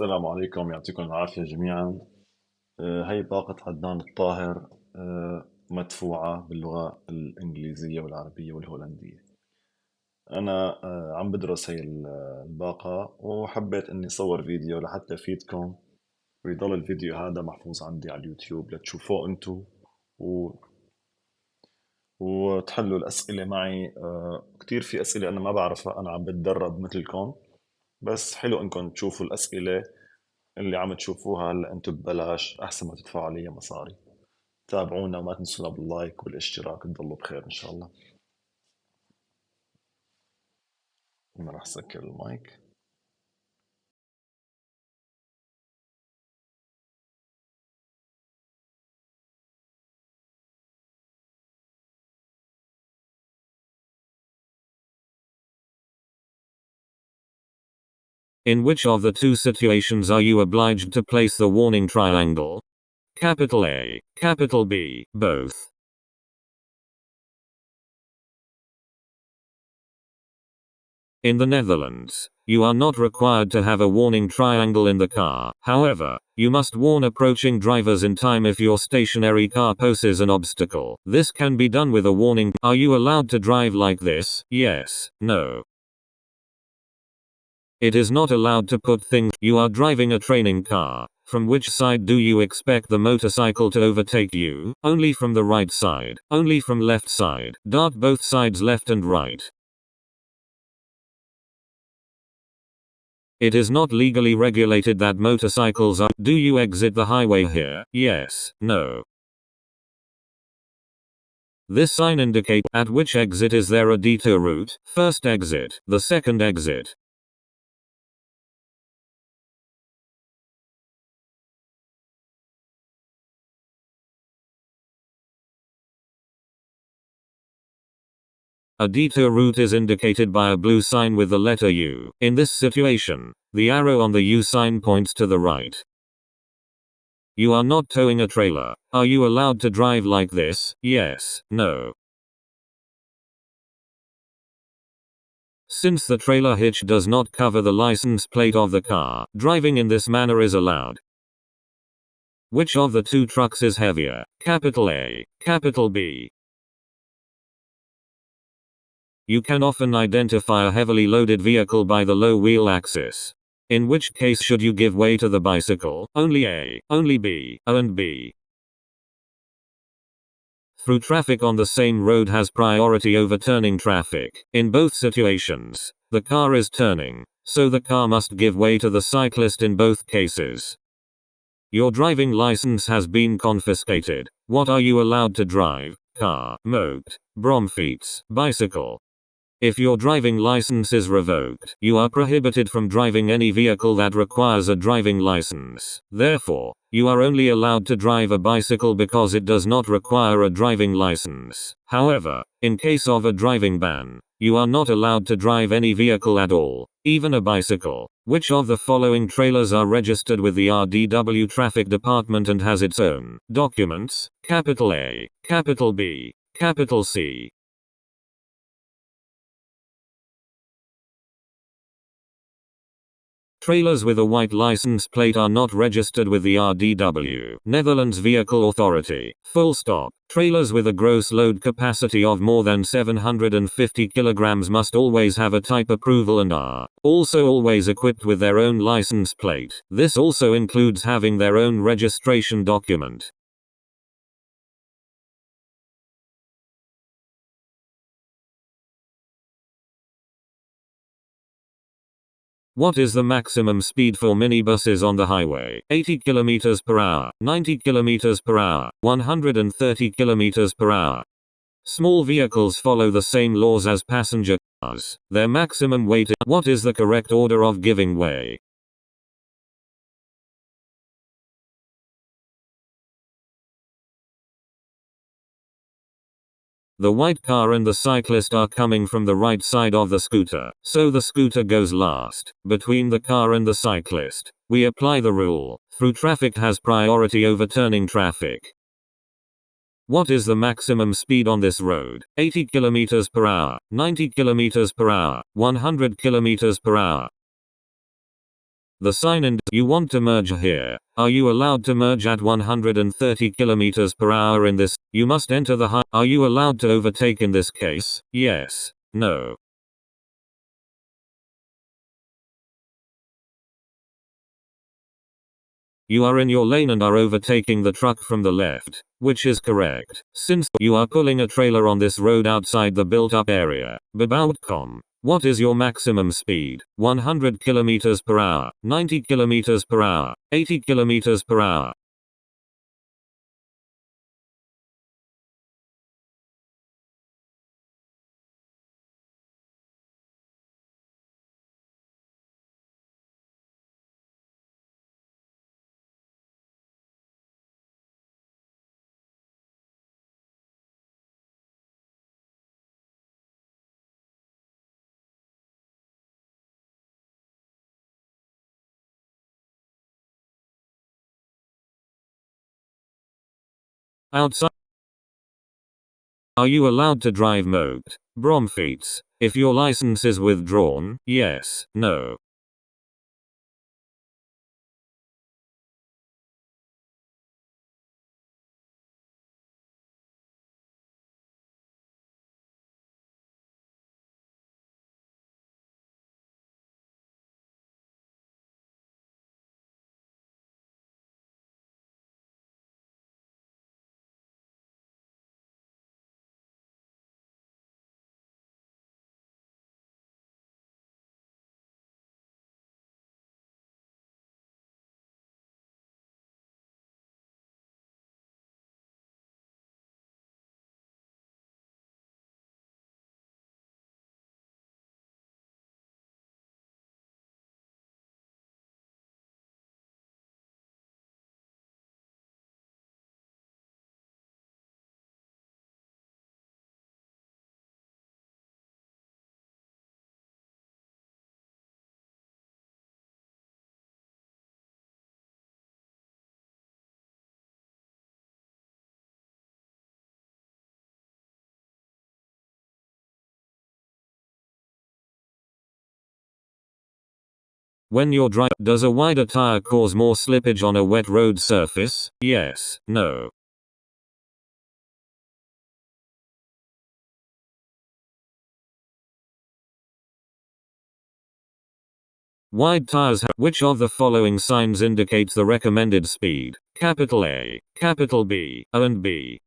السلام عليكم، يعطيكم العافية جميعا. هي باقة عدنان الطاهر، مدفوعة باللغة الإنجليزية والعربية والهولندية. أنا عم بدرس هي الباقة، وحبيت إني صور فيديو لحتى أفيدكم، ويضل الفيديو هذا محفوظ عندي على اليوتيوب لتشوفوه أنتو و... وتحلوا الأسئلة معي. كتير في أسئلة أنا ما بعرفها، أنا عم بتدرب مثلكم، بس حلو إنكم تشوفوا الأسئلة اللي عم تشوفوها هلا انتم ببلاش، احسن ما تدفعوا علي مصاري. تابعونا وما تنسونا باللايك والاشتراك، تضلوا بخير ان شاء الله. انا راح اسكر المايك. In which of the two situations are you obliged to place the warning triangle? Capital A, capital B, both. In the Netherlands, you are not required to have a warning triangle in the car. However, you must warn approaching drivers in time if your stationary car poses an obstacle. This can be done with a warning. Are you allowed to drive like this? Yes, no. It is not allowed to put things. You are driving a training car. From which side do you expect the motorcycle to overtake you? Only from the right side. Only from left side. Dart both sides left and right. It is not legally regulated that motorcycles are. Do you exit the highway here? Yes, no. This sign indicates at which exit is there a detour route. First exit, the second exit. A detour route is indicated by a blue sign with the letter U. In this situation, the arrow on the U sign points to the right. You are not towing a trailer. Are you allowed to drive like this? Yes, no. Since the trailer hitch does not cover the license plate of the car, driving in this manner is allowed. Which of the two trucks is heavier? Capital A, capital B. You can often identify a heavily loaded vehicle by the low wheel axis. In which case should you give way to the bicycle? Only A, only B, A and B. Through traffic on the same road has priority over turning traffic. In both situations, the car is turning, so the car must give way to the cyclist in both cases. Your driving license has been confiscated. What are you allowed to drive? Car, moped, bromfiets, bicycle. If your driving license is revoked, you are prohibited from driving any vehicle that requires a driving license. Therefore, you are only allowed to drive a bicycle because it does not require a driving license. However, in case of a driving ban, you are not allowed to drive any vehicle at all, even a bicycle. Which of the following trailers are registered with the RDW Traffic Department and has its own documents? Capital A, capital B, capital C. Trailers with a white license plate are not registered with the RDW, Netherlands Vehicle Authority. Full stop. Trailers with a gross load capacity of more than 750 kilograms must always have a type approval and are also always equipped with their own license plate. This also includes having their own registration document. What is the maximum speed for minibuses on the highway? 80 km per hour, 90 km per hour, 130 km per hour. Small vehicles follow the same laws as passenger cars. Their maximum weight is. What is the correct order of giving way? The white car and the cyclist are coming from the right side of the scooter, so the scooter goes last. Between the car and the cyclist, we apply the rule. Through traffic has priority over turning traffic. What is the maximum speed on this road? 80 km per hour, 90 km per hour, 100 km per hour. The sign in you want to merge here. Are you allowed to merge at 130 kilometers per hour in this? You must enter the high. Are you allowed to overtake in this case? Yes. No. You are in your lane and are overtaking the truck from the left, which is correct, since you are pulling a trailer on this road outside the built-up area. Outcome. What is your maximum speed? 100 kilometers per hour, 90 kilometers per hour, 80 kilometers per hour. Outside. Are you allowed to drive moped? Bromfiets. If your license is withdrawn, yes, no. When you're driving, does a wider tire cause more slippage on a wet road surface? Yes, no. Wide tires. Which of the following signs indicates the recommended speed? Capital A, capital B, A and B.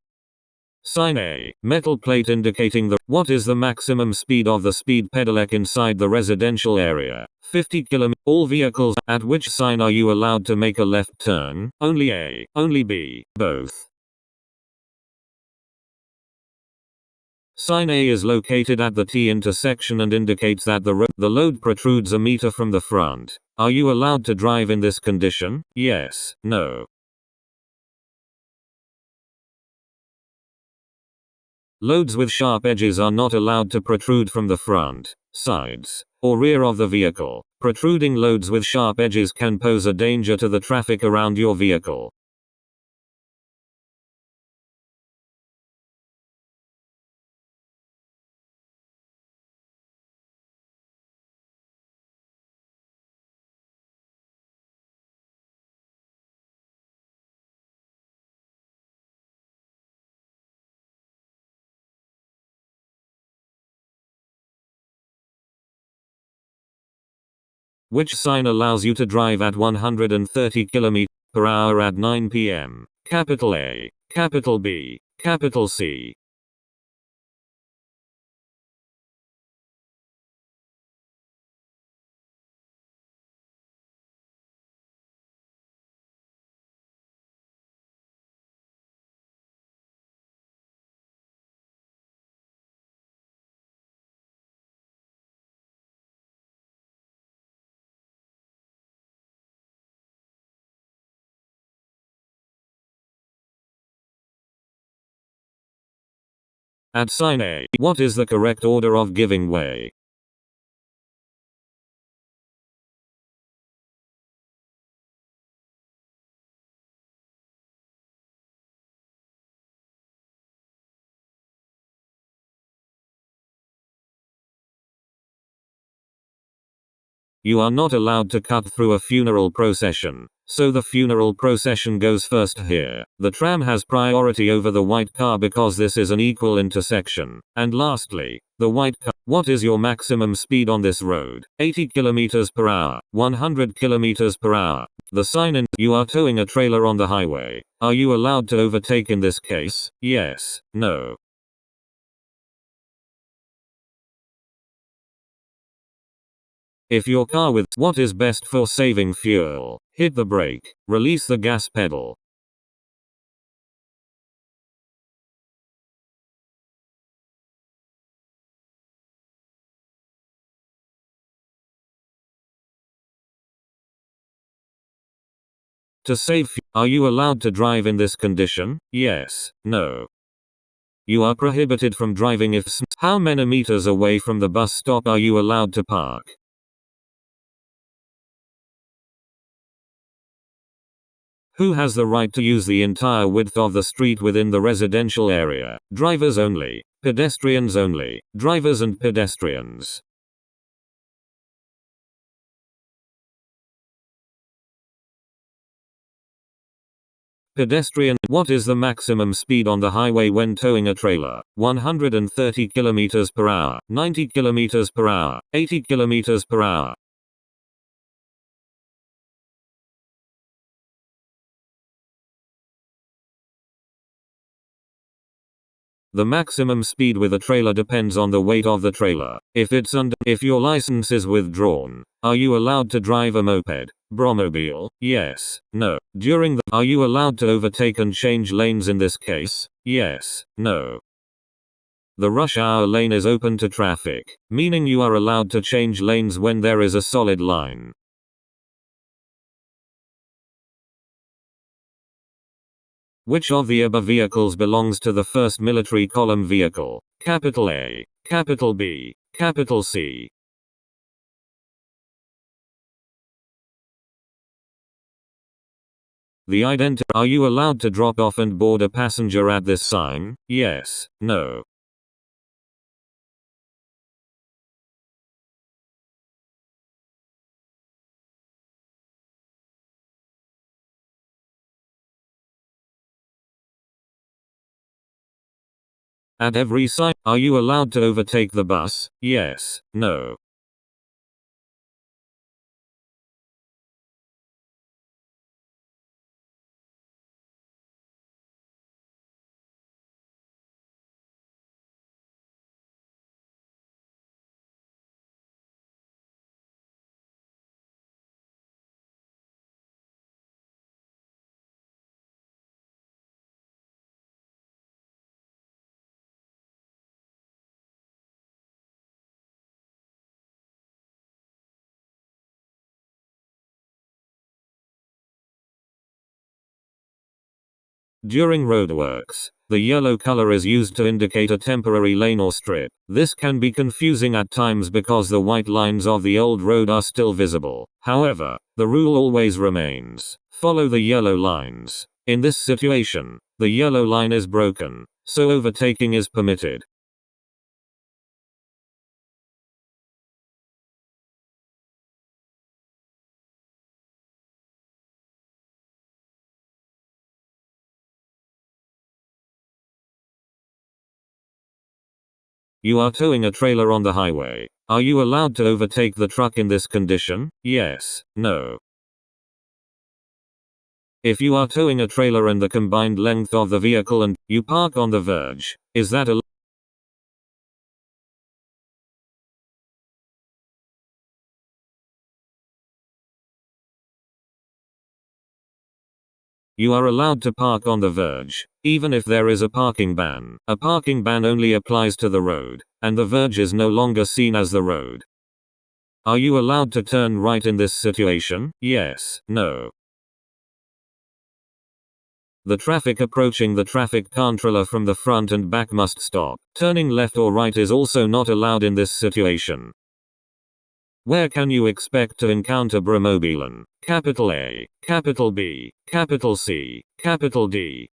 Sign A, metal plate indicating the. What is the maximum speed of the speed pedelec inside the residential area? 50 km. All vehicles. At which sign are you allowed to make a left turn? Only A, only B, both. Sign A is located at the T intersection and indicates that the load protrudes a meter from the front. Are you allowed to drive in this condition? Yes, no. Loads with sharp edges are not allowed to protrude from the front, sides, or rear of the vehicle. Protruding loads with sharp edges can pose a danger to the traffic around your vehicle. Which sign allows you to drive at 130 km per hour at 9 p.m.? Capital A, capital B, capital C. At sign A, what is the correct order of giving way? You are not allowed to cut through a funeral procession, so the funeral procession goes first here. The tram has priority over the white car because this is an equal intersection. And lastly, the white car. What is your maximum speed on this road? 80 km per hour, 100 km per hour. The sign in. You are towing a trailer on the highway. Are you allowed to overtake in this case? Yes, no. If your car with. What is best for saving fuel? Hit the brake, release the gas pedal. To save fuel. Are you allowed to drive in this condition? Yes, no. You are prohibited from driving if. How many meters away from the bus stop are you allowed to park? Who has the right to use the entire width of the street within the residential area? Drivers only, pedestrians only, drivers and pedestrians. Pedestrian. What is the maximum speed on the highway when towing a trailer? 130 km per hour, 90 km per hour, 80 km per hour. The maximum speed with a trailer depends on the weight of the trailer. If your license is withdrawn, are you allowed to drive a moped, bromobile? Yes, no. Are you allowed to overtake and change lanes in this case? Yes, no. The rush hour lane is open to traffic, meaning you are allowed to change lanes when there is a solid line. Which of the above vehicles belongs to the first military column vehicle? Capital A, capital B, capital C. Are you allowed to drop off and board a passenger at this sign? Yes, no. At every sign. Are you allowed to overtake the bus? Yes, no. During roadworks, the yellow color is used to indicate a temporary lane or strip. This can be confusing at times because the white lines of the old road are still visible. However, the rule always remains: follow the yellow lines. In this situation, the yellow line is broken, so overtaking is permitted. You are towing a trailer on the highway. Are you allowed to overtake the truck in this condition? Yes, no. If you are towing a trailer and the combined length of the vehicle and you park on the verge, is that allowed? You are allowed to park on the verge, even if there is a parking ban. A parking ban only applies to the road, and the verge is no longer seen as the road. Are you allowed to turn right in this situation? Yes, no. The traffic approaching the traffic controller from the front and back must stop. Turning left or right is also not allowed in this situation. Where can you expect to encounter bromobilen? Capital A, capital B, capital C, capital D.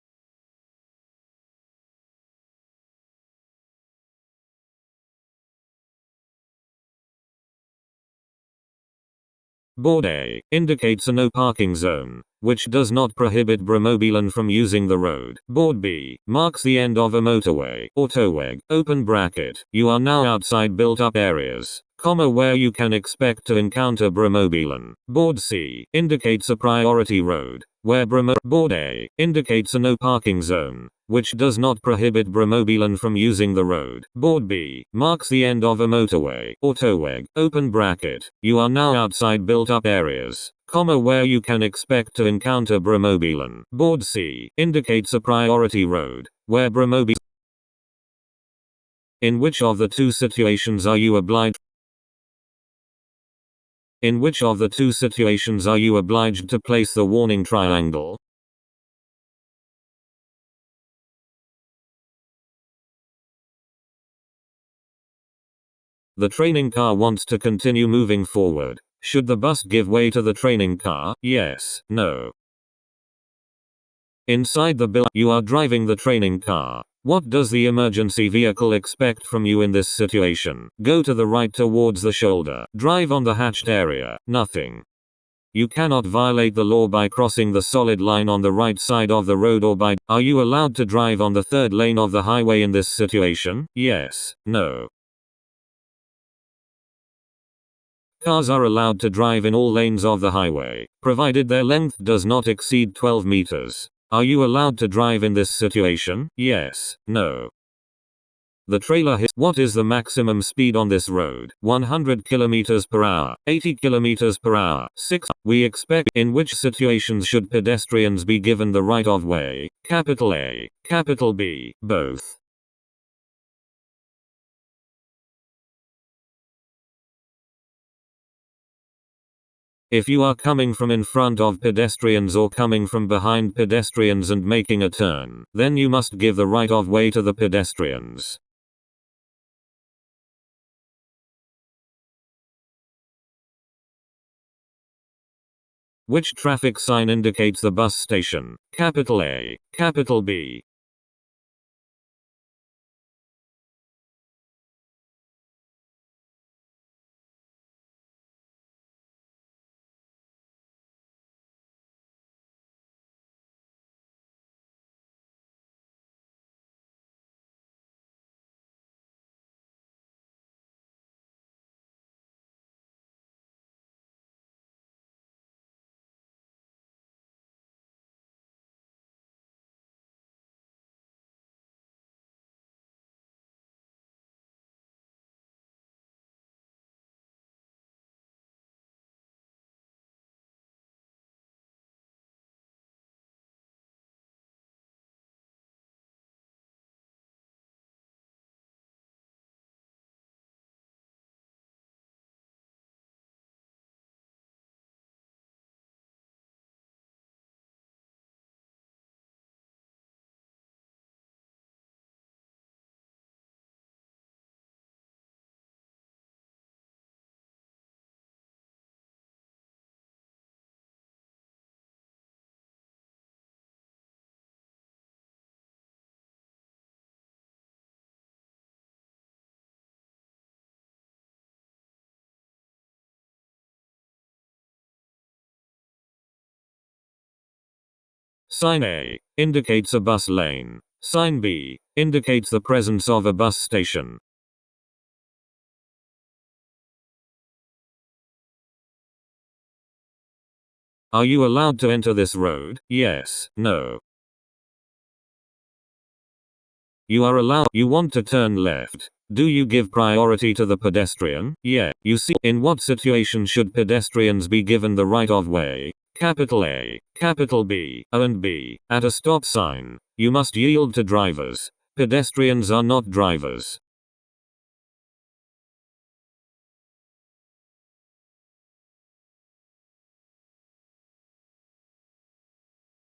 Board A indicates a no parking zone, which does not prohibit Bromobilen from using the road. Board B marks the end of a motorway or towweg, open bracket. You are now outside built-up areas, where you can expect to encounter Bromobilen. Board C indicates a priority road, where Board A indicates a no parking zone, which does not prohibit Bromobilen from using the road. Board B marks the end of a motorway or towweg, open bracket. You are now outside built-up areas, where you can expect to encounter Bromobilen. Board C indicates a priority road, where Bromobilen. In which of the two situations are you obliged? In which of the two situations are you obliged to place the warning triangle? The training car wants to continue moving forward. Should the bus give way to the training car? Yes, no. Inside the building, you are driving the training car. What does the emergency vehicle expect from you in this situation? Go to the right towards the shoulder. Drive on the hatched area. Nothing. You cannot violate the law by crossing the solid line on the right side of the road or by. Are you allowed to drive on the third lane of the highway in this situation? Yes, no. Cars are allowed to drive in all lanes of the highway, provided their length does not exceed 12 meters. Are you allowed to drive in this situation? Yes, no. The trailer hits. What is the maximum speed on this road? 100 km per hour, 80 km per hour. 6. We expect. In which situations should pedestrians be given the right of way? Capital A, capital B, both. If you are coming from in front of pedestrians or coming from behind pedestrians and making a turn, then you must give the right of way to the pedestrians. Which traffic sign indicates the bus station? Capital A, capital B. Sign A indicates a bus lane. Sign B indicates the presence of a bus station. Are you allowed to enter this road? Yes, no. You are allowed. You want to turn left. Do you give priority to the pedestrian? Yeah. You see, in what situation should pedestrians be given the right of way? Capital A, capital B, A and B. At a stop sign, you must yield to drivers. Pedestrians are not drivers.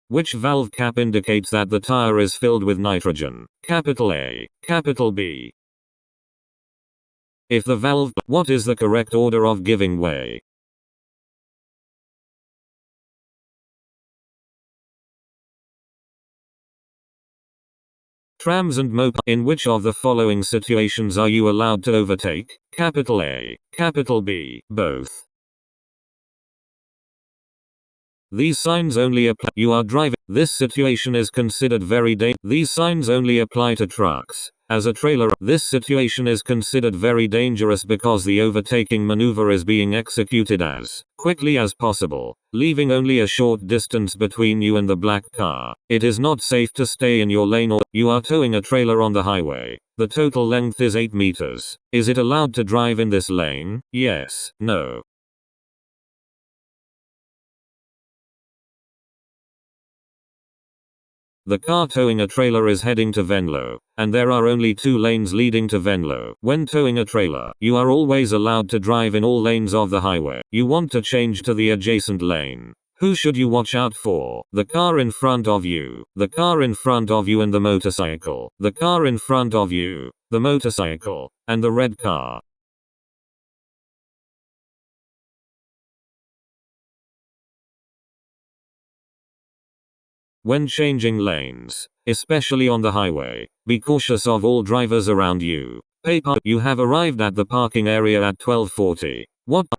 Which valve cap indicates that the tire is filled with nitrogen? Capital A, capital B. If the valve, what is the correct order of giving way? Trams and mopeds. In which of the following situations are you allowed to overtake? Capital A, capital B, both. These signs only apply. You are driving. This situation is considered very dangerous. These signs only apply to trucks. As a trailer, this situation is considered very dangerous because the overtaking maneuver is being executed as quickly as possible, leaving only a short distance between you and the black car. It is not safe to stay in your lane or you are towing a trailer on the highway. The total length is 8 meters. Is it allowed to drive in this lane? Yes, no. The car towing a trailer is heading to Venlo, and there are only 2 lanes leading to Venlo. When towing a trailer, you are always allowed to drive in all lanes of the highway. You want to change to the adjacent lane. Who should you watch out for? The car in front of you, the car in front of you and the motorcycle, the car in front of you, the motorcycle, and the red car. When changing lanes, especially on the highway, be cautious of all drivers around you. You have arrived at the parking area at 12:40.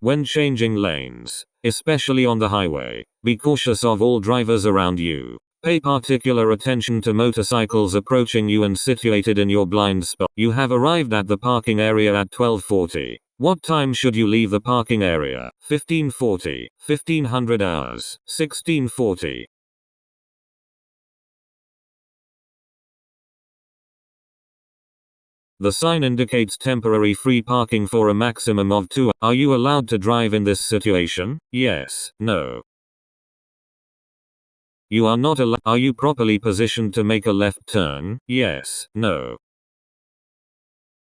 When changing lanes, especially on the highway, be cautious of all drivers around you. Pay particular attention to motorcycles approaching you and situated in your blind spot. You have arrived at the parking area at 12:40. What time should you leave the parking area? 15:40, 1500 hours, 16:40. The sign indicates temporary free parking for a maximum of 2. Are you allowed to drive in this situation? Yes, no. You are not allowed. Are you properly positioned to make a left turn? Yes, no.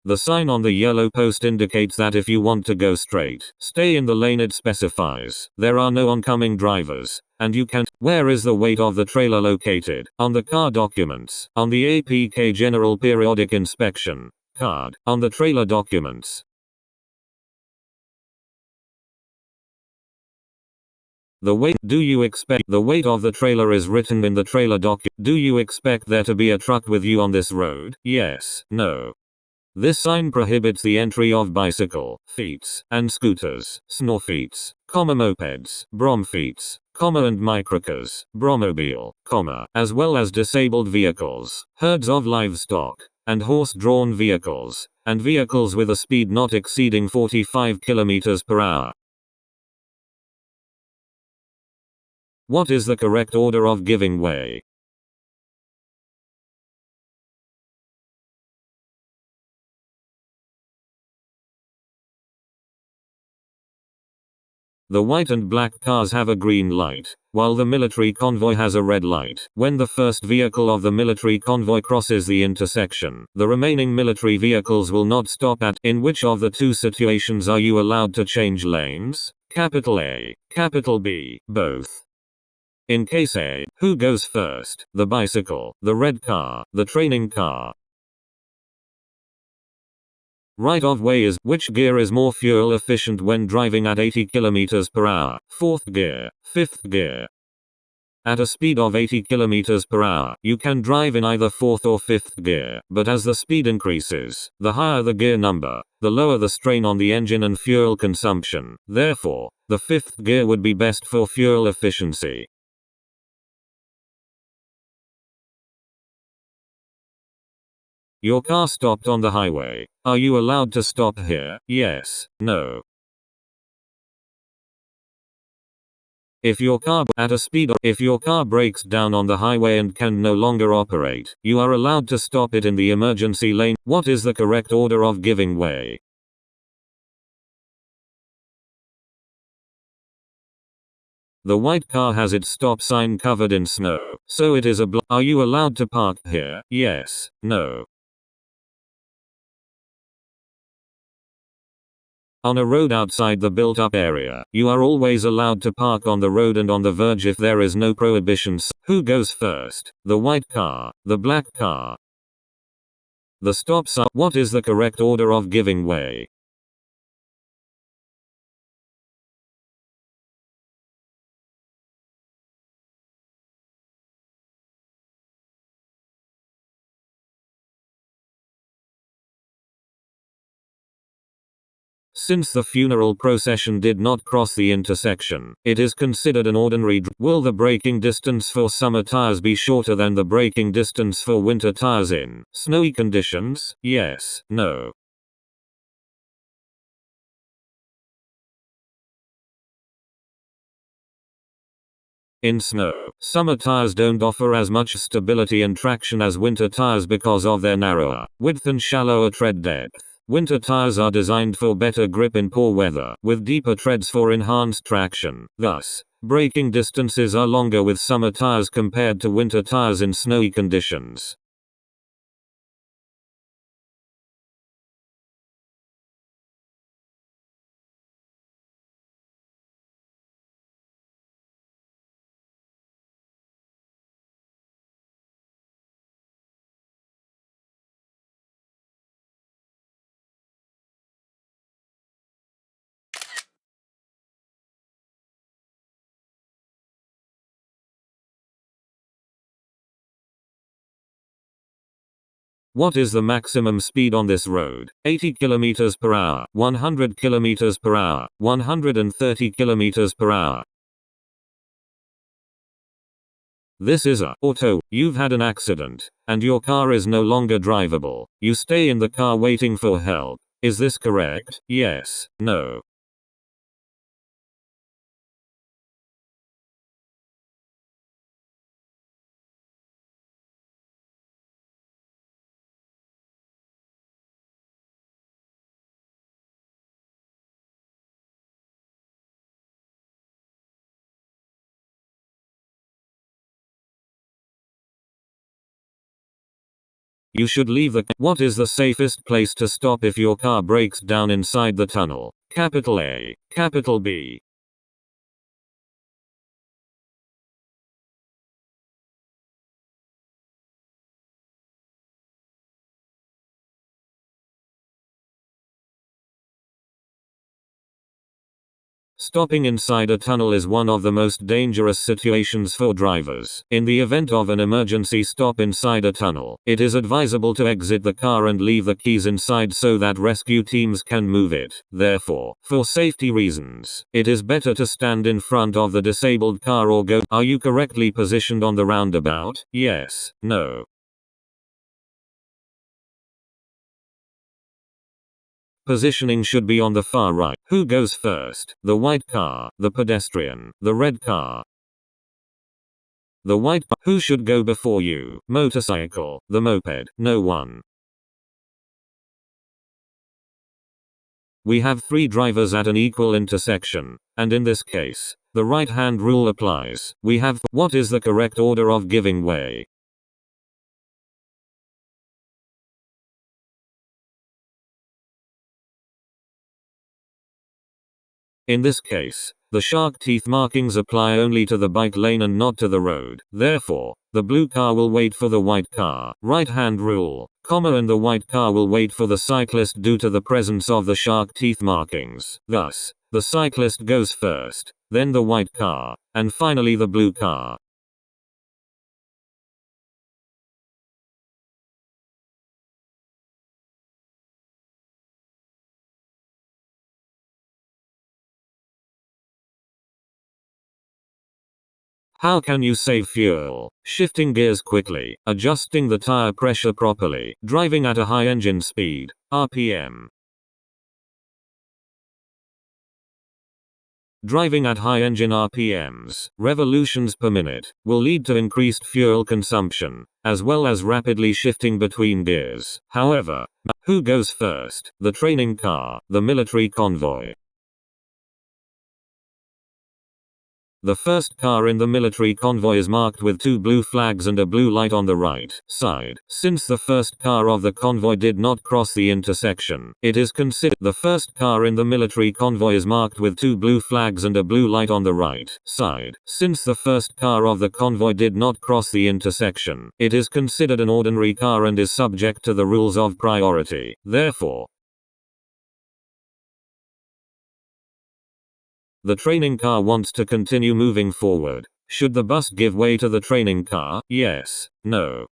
The sign on the yellow post indicates that if you want to go straight, stay in the lane it specifies. There are no oncoming drivers, and you can't. Where is the weight of the trailer located? On the car documents. On the APK General Periodic Inspection card. On the trailer documents. The weight. Do you expect the weight of the trailer is written in the trailer document? Do you expect there to be a truck with you on this road? Yes, no. This sign prohibits the entry of bicycle, feets, and scooters, snorfeets, mopeds, bromfeets, and microcars, bromobile, as well as disabled vehicles, herds of livestock, and horse-drawn vehicles, and vehicles with a speed not exceeding 45 km per hour. What is the correct order of giving way? The white and black cars have a green light, while the military convoy has a red light. When the first vehicle of the military convoy crosses the intersection, the remaining military vehicles will not stop at. In which of the 2 situations are you allowed to change lanes? Capital A, capital B, both. In case A, who goes first? The bicycle, the red car, the training car? Right of way is. Which gear is more fuel efficient when driving at 80 km per hour? 4th gear, 5th gear. At a speed of 80 km per hour, you can drive in either 4th or 5th gear, but as the speed increases, the higher the gear number, the lower the strain on the engine and fuel consumption. Therefore, the 5th gear would be best for fuel efficiency. Your car stopped on the highway. Are you allowed to stop here? Yes, no. If your car breaks down on the highway and can no longer operate, you are allowed to stop it in the emergency lane. What is the correct order of giving way? The white car has its stop sign covered in snow, so it is a Are you allowed to park here? Yes, no. On a road outside the built-up area, you are always allowed to park on the road and on the verge if there is no prohibition. Who goes first? The white car, the black car? The stop sign. What is the correct order of giving way? Since the funeral procession did not cross the intersection, it is considered an ordinary. Will the braking distance for summer tires be shorter than the braking distance for winter tires in snowy conditions? Yes, no. In snow, summer tires don't offer as much stability and traction as winter tires because of their narrower width and shallower tread depth. Winter tires are designed for better grip in poor weather, with deeper treads for enhanced traction. Thus, braking distances are longer with summer tires compared to winter tires in snowy conditions. What is the maximum speed on this road? 80 km per hour, 100 km per hour, 130 km per hour. This is a auto. You've had an accident, and your car is no longer drivable. You stay in the car waiting for help. Is this correct? Yes, no. You should leave the. What is the safest place to stop if your car breaks down inside the tunnel? Capital A, capital B. Stopping inside a tunnel is one of the most dangerous situations for drivers. In the event of an emergency stop inside a tunnel, it is advisable to exit the car and leave the keys inside so that rescue teams can move it. Therefore, for safety reasons, it is better to stand in front of the disabled car or go. Are you correctly positioned on the roundabout? Yes, no. Positioning should be on the far right. Who goes first? The white car, the pedestrian, the red car. The white. Who should go before you? Motorcycle, the moped. No one. We have three drivers at an equal intersection, and in this case, the right-hand rule applies. We have. What is the correct order of giving way? In this case, the shark teeth markings apply only to the bike lane and not to the road. Therefore, the blue car will wait for the white car. Right-hand rule, and the white car will wait for the cyclist due to the presence of the shark teeth markings. Thus, the cyclist goes first, then the white car, and finally the blue car. How can you save fuel? Shifting gears quickly, adjusting the tire pressure properly, driving at a high engine speed, RPM. Driving at high engine RPMs, revolutions per minute, will lead to increased fuel consumption, as well as rapidly shifting between gears. However, who goes first? The training car, the military convoy. The first car in the military convoy is marked with two blue flags and a blue light on the right side. Since the first car of the convoy did not cross the intersection, it is considered. The first car in the military convoy is marked with two blue flags and a blue light on the right side. Since the first car of the convoy did not cross the intersection, it is considered an ordinary car and is subject to the rules of priority. Therefore, the training car wants to continue moving forward. Should the bus give way to the training car? Yes, no.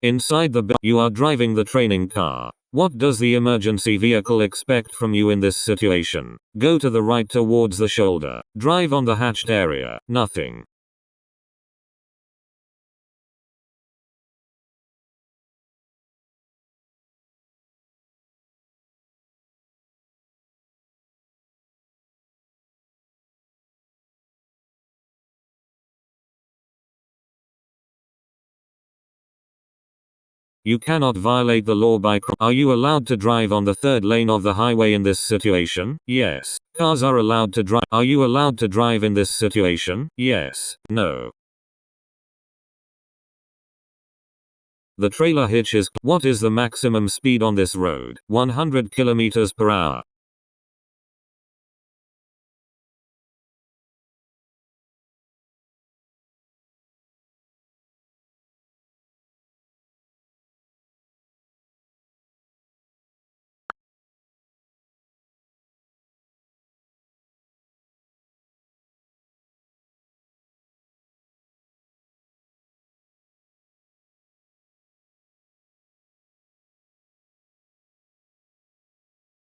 Inside the you are driving the training car. What does the emergency vehicle expect from you in this situation? Go to the right towards the shoulder. Drive on the hatched area. Nothing. You cannot violate the law by Are you allowed to drive on the third lane of the highway in this situation? Yes. Cars are allowed to drive. Are you allowed to drive in this situation? Yes. No. The trailer hitch is. What is the maximum speed on this road? 100 kilometers per hour.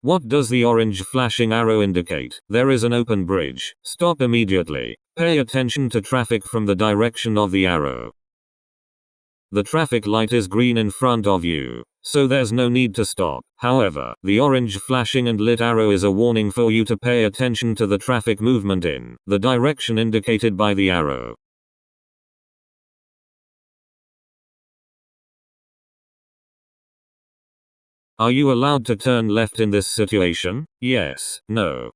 What does the orange flashing arrow indicate? There is an open bridge. Stop immediately. Pay attention to traffic from the direction of the arrow. The traffic light is green in front of you, so there's no need to stop. However, the orange flashing and lit arrow is a warning for you to pay attention to the traffic movement in the direction indicated by the arrow. Are you allowed to turn left in this situation? Yes, no.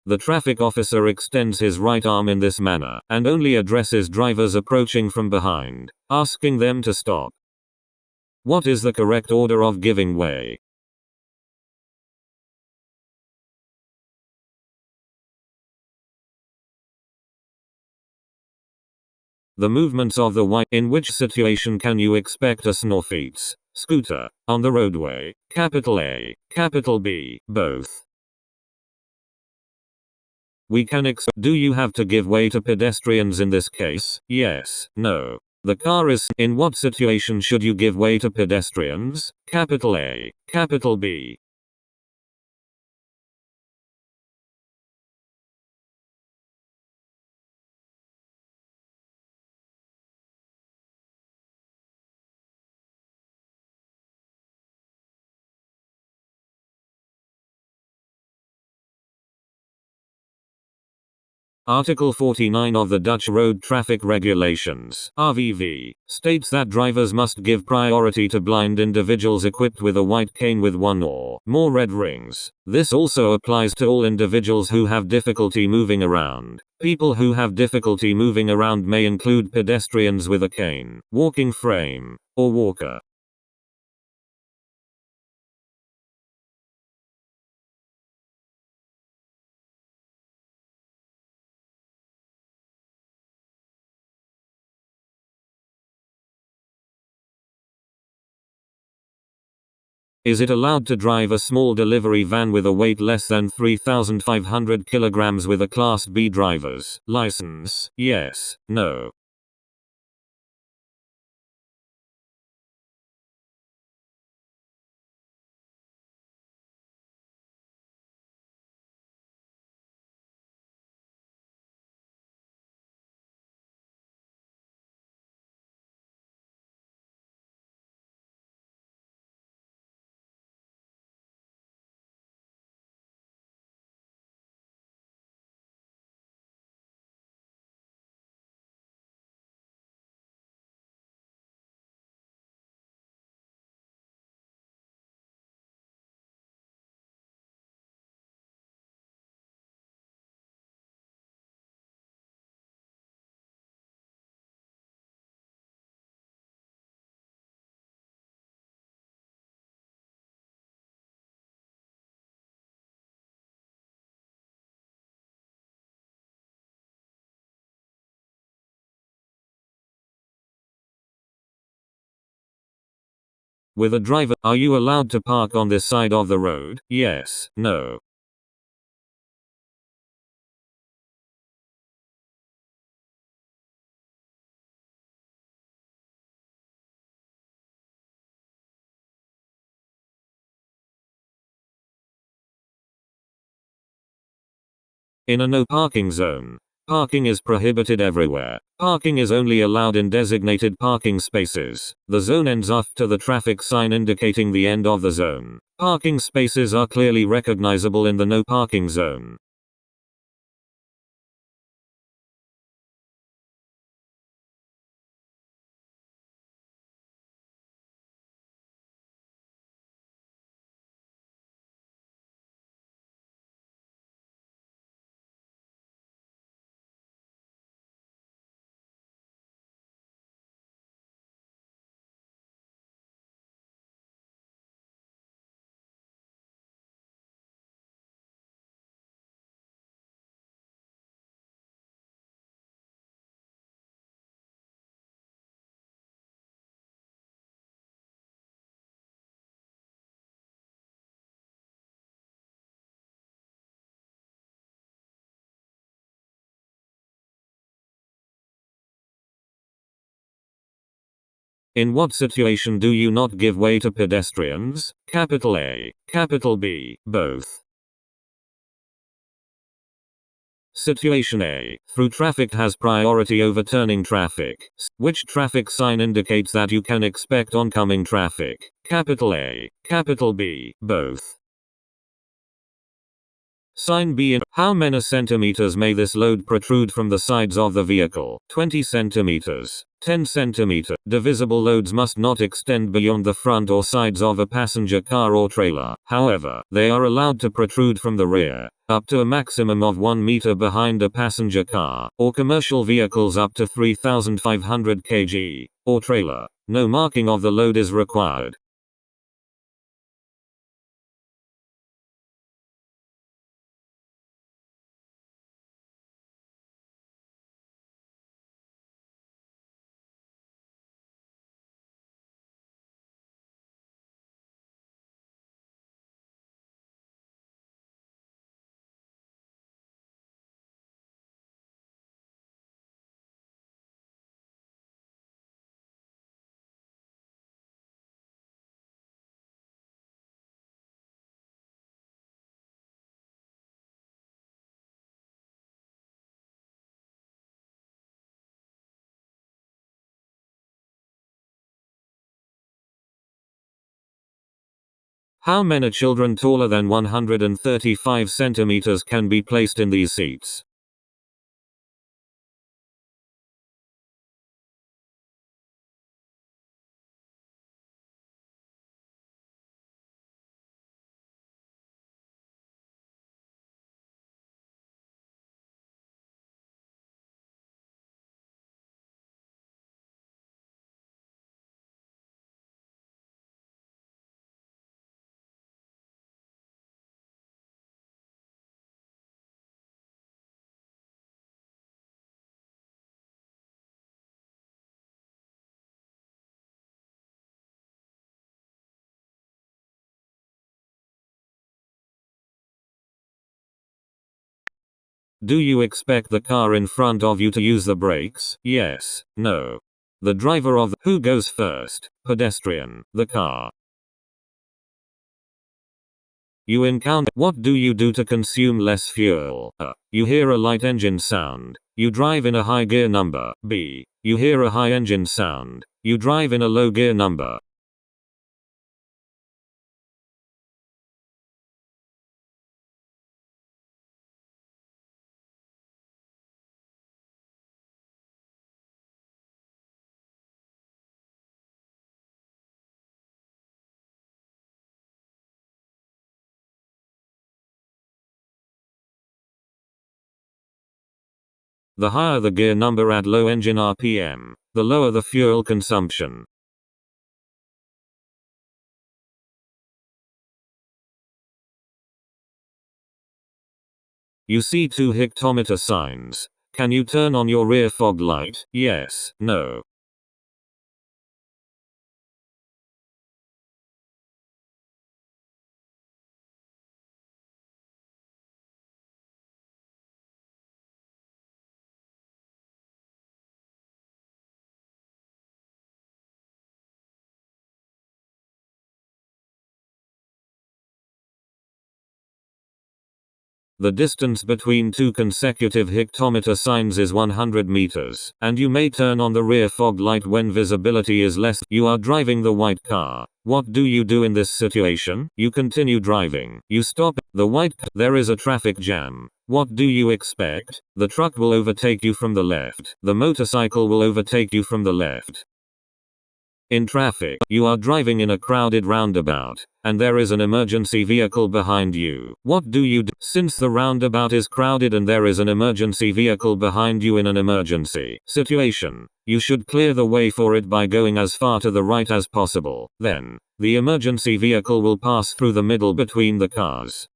The traffic officer extends his right arm in this manner, and only addresses drivers approaching from behind, asking them to stop. What is the correct order of giving way? The movements of the white. In which situation can you expect a snorfeets scooter on the roadway? Capital A, capital B, both. We can do you have to give way to pedestrians in this case? Yes, no. The car is. In what situation should you give way to pedestrians? Capital A, capital B. Article 49 of the Dutch Road Traffic Regulations (RVV) states that drivers must give priority to blind individuals equipped with a white cane with one or more red rings. This also applies to all individuals who have difficulty moving around. People who have difficulty moving around may include pedestrians with a cane, walking frame, or walker. Is it allowed to drive a small delivery van with a weight less than 3,500 kilograms with a Class B driver's license? Yes, no. With a driver, are you allowed to park on this side of the road? Yes, no. In a no parking zone, parking is prohibited everywhere. Parking is only allowed in designated parking spaces. The zone ends after the traffic sign indicating the end of the zone. Parking spaces are clearly recognizable in the no parking zone. In what situation do you not give way to pedestrians? Capital A, capital B, both. Situation A. Through traffic has priority over turning traffic. Which traffic sign indicates that you can expect oncoming traffic? Capital A, capital B, both. Sign B. In how many centimeters may this load protrude from the sides of the vehicle? 20 centimeters. 10 centimeter. Divisible loads must not extend beyond the front or sides of a passenger car or trailer. However, they are allowed to protrude from the rear, up to a maximum of 1 meter behind a passenger car, or commercial vehicles up to 3,500 kg, or trailer. No marking of the load is required. How many children taller than 135 centimeters can be placed in these seats? Do you expect the car in front of you to use the brakes? Yes, no. The driver of the who goes first? Pedestrian, the car. You encounter what do you do to consume less fuel? A. You hear a light engine sound. You drive in a high gear number. B. You hear a high engine sound. You drive in a low gear number. The higher the gear number at low engine RPM, the lower the fuel consumption. You see 2 hectometer signs. Can you turn on your rear fog light? Yes, no. The distance between two consecutive hectometer signs is 100 meters, and you may turn on the rear fog light when visibility is less. You are driving the white car. What do you do in this situation? You continue driving. You stop. There is a traffic jam. What do you expect? The truck will overtake you from the left. The motorcycle will overtake you from the left. In traffic, you are driving in a crowded roundabout, and there is an emergency vehicle behind you. What do you do? Since the roundabout is crowded and there is an emergency vehicle behind you in an emergency situation, you should clear the way for it by going as far to the right as possible. Then, the emergency vehicle will pass through the middle between the cars.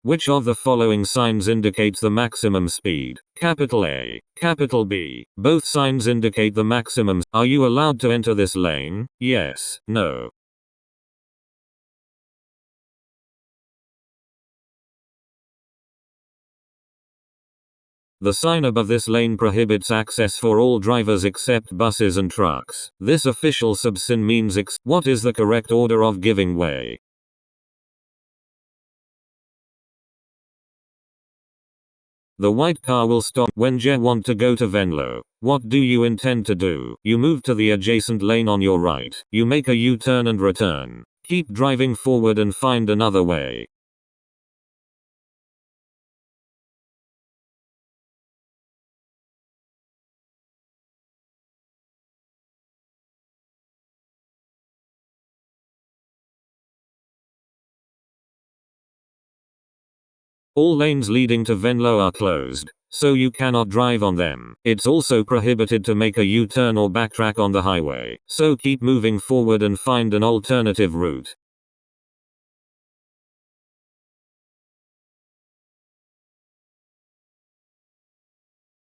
Which of the following signs indicates the maximum speed? Capital A, capital B. Both signs indicate the maximum. Are you allowed to enter this lane? Yes, no. The sign above this lane prohibits access for all drivers except buses and trucks. This official subsign means What is the correct order of giving way? The white car will stop when you want to go to Venlo. What do you intend to do? You move to the adjacent lane on your right. You make a U-turn and return. Keep driving forward and find another way. All lanes leading to Venlo are closed, so you cannot drive on them. It's also prohibited to make a U-turn or backtrack on the highway, so keep moving forward and find an alternative route.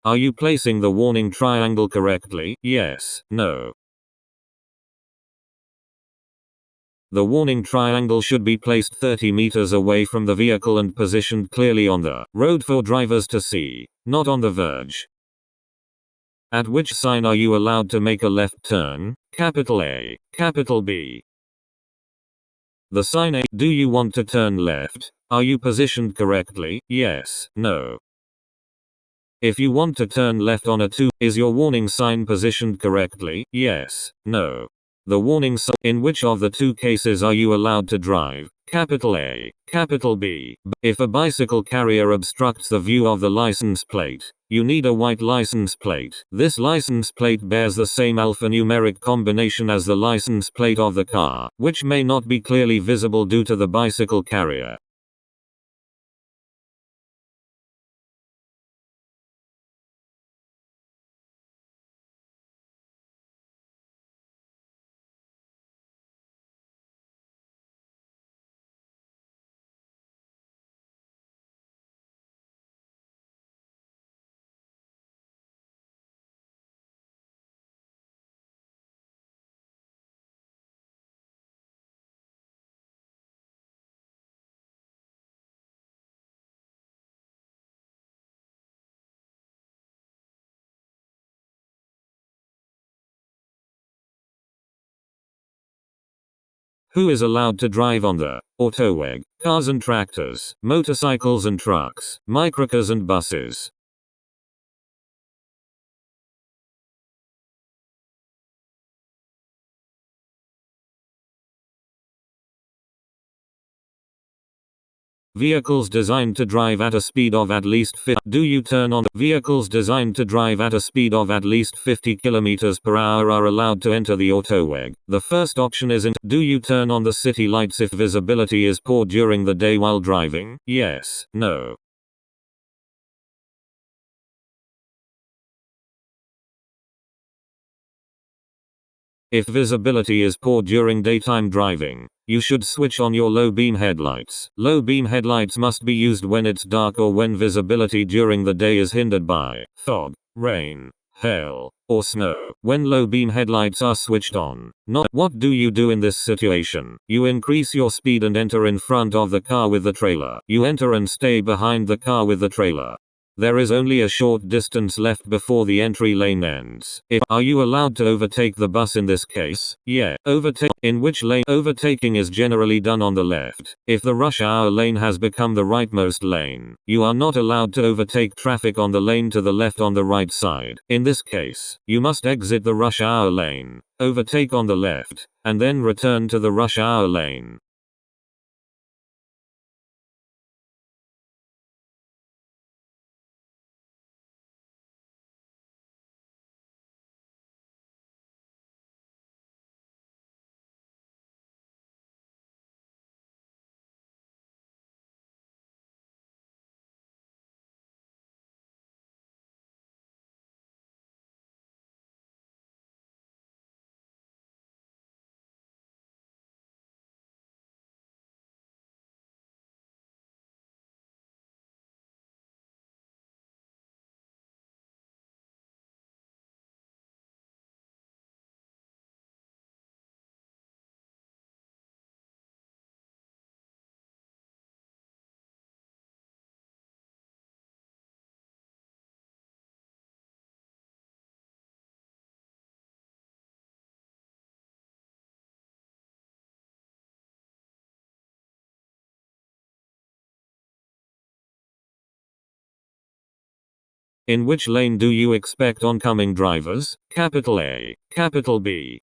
Are you placing the warning triangle correctly? Yes, no. The warning triangle should be placed 30 meters away from the vehicle and positioned clearly on the road for drivers to see, not on the verge. At which sign are you allowed to make a left turn? Capital A, capital B. The sign A. Do you want to turn left? Are you positioned correctly? Yes, no. If you want to turn left on a 2, is your warning sign positioned correctly? Yes, no. The warning sign. In which of the two cases are you allowed to drive? Capital A, capital B. If a bicycle carrier obstructs the view of the license plate, you need a white license plate. This license plate bears the same alphanumeric combination as the license plate of the car, which may not be clearly visible due to the bicycle carrier. Who is allowed to drive on the autoweg? Cars and tractors, motorcycles and trucks, microcars and buses. Vehicles designed to drive at a speed of at least 50. Do you turn on? Vehicles designed to drive at a speed of at least 50 km per hour are allowed to enter the autoweg. The first option is do you turn on the city lights if visibility is poor during the day while driving? Yes, no. If visibility is poor during daytime driving, you should switch on your low beam headlights. Low beam headlights must be used when it's dark or when visibility during the day is hindered by fog, rain, hail, or snow. When low beam headlights are switched on, what do you do in this situation? You increase your speed and enter in front of the car with the trailer. You enter and stay behind the car with the trailer. There is only a short distance left before the entry lane ends. Are you allowed to overtake the bus in this case? Yeah. In which lane? Overtaking is generally done on the left. If the rush hour lane has become the rightmost lane, you are not allowed to overtake traffic on the lane to the left on the right side. In this case, you must exit the rush hour lane, overtake on the left, and then return to the rush hour lane. In which lane do you expect oncoming drivers? Capital A, capital B,